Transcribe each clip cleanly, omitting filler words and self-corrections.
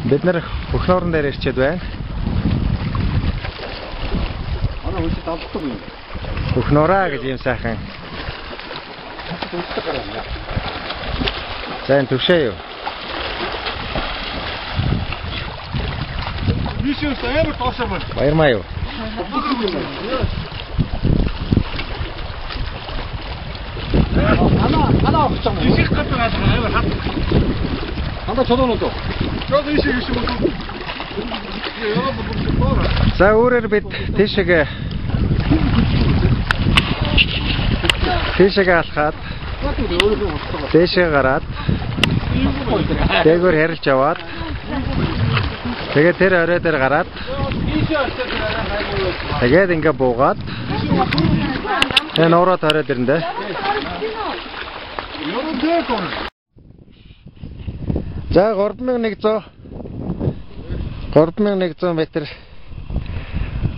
Бид нэр Хөхнөрөн дээр ирчээд байна. Манай хүнтэй давтдаг юм. Хөхнөрөө гэж юм сайхан. Сайн төвшөө юу? Вишүүс амар тоошоо байна. Баярмаа юу? Ана авах юм. Иших гадаг амар хат. Анда чодооноо. Чод иших иших мөн. За өөрөөр бид тийшээ алхаад тийшээ гараад дээгүүр хэрэлж яваад тэгээд тэр орой дээр гараад тэгээд ингээ буугаад энэ ороод орой дэрнэ. За 3100 метр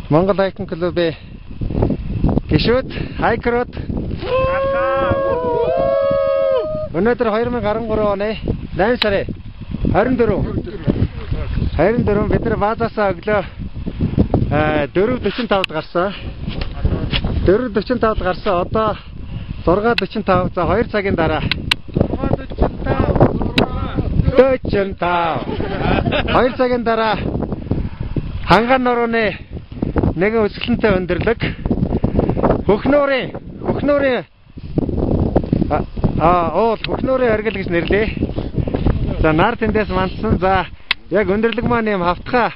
Монгол хайкинг клубын гишүүд хайкерууд өнөөдөр 2013 оны 8 сарын 24 бид нар базаасаа өглөө 4:45-д гарсан. 4:45-д гарсан. Одоо 6:45. За 2 цагийн дараа 45. 2 цагийн дараа Ханган нурууны нэгэн өсгөлөнтэй өндөрлөг Хөхнөрийн оргил гэж нэрлэе. За нар тэндээс мандсан. За яг өндөрлөг маань юм хавтгай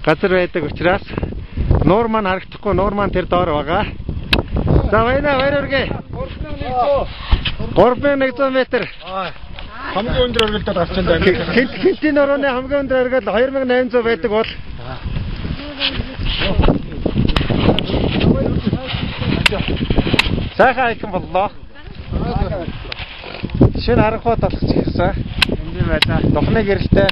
газар байдаг учраас нуур маань харагдахгүй, нуур маань тэр доор байгаа. За баяр үргээ. 3100 метр. Хамгийн өндөр оргилдод гарч байна. Хинтийн орооны хамгийн өндөр оргил 2800 байдаг бол сайхан хайкин боллоо. Шинэ харанхуй толгоч ирсэн. Энд байлаа. Дохны гэрэлтэй.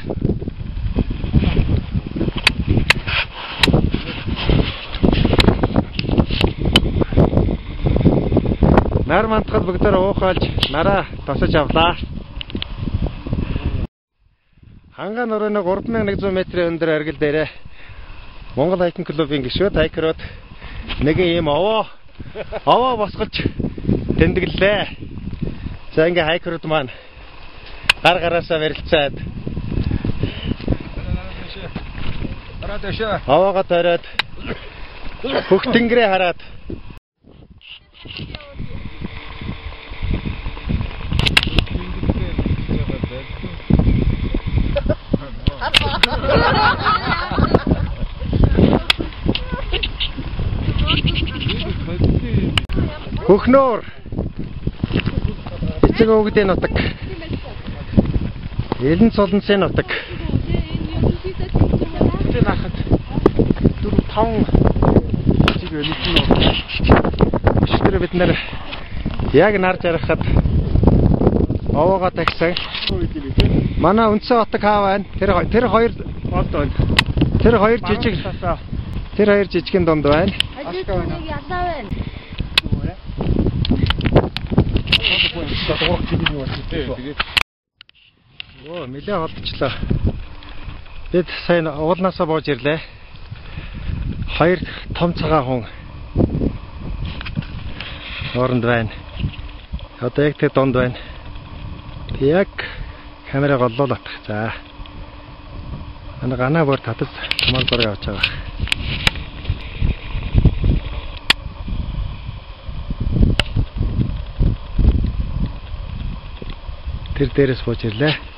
Нар мантахад бүгдээр уухайлж нараа тосож авлаа. Ханган нурууны 3100 метрийн өндөр оргил дээрээ Монгол хайкинг клубын гишүүд хайкерууд нэгэн ийм овоо босгож тэмдэглэлээ. За ингээ хайкерууд маань гарааасаа мэрэлцээд овоогоо тойроод бүх тэнгэрээ хараад Хөхнөр эцэг өвгдийн нутаг Элэн цолонсын нутаг энэ нахад 4-5 жиг өлсөн нутаг. Өчигдөр бид нэр яг нар жаргахад овоогоо тагсан. Манай үндсэн отог хаа байна? Тэр хоёр жижигэн донд байна. Оо, нэлээ холдчихлоо. Бид сайн уулнаасаа бууж ирлээ. Хоёр том цагаан хүн оронд байна. Одоо яг тэр донд байна. Яг камераг оллуулах. За. Ана ганаа бүр татаж хамаар дор явж байгаа. Тэр дээрээс бууж ирлээ.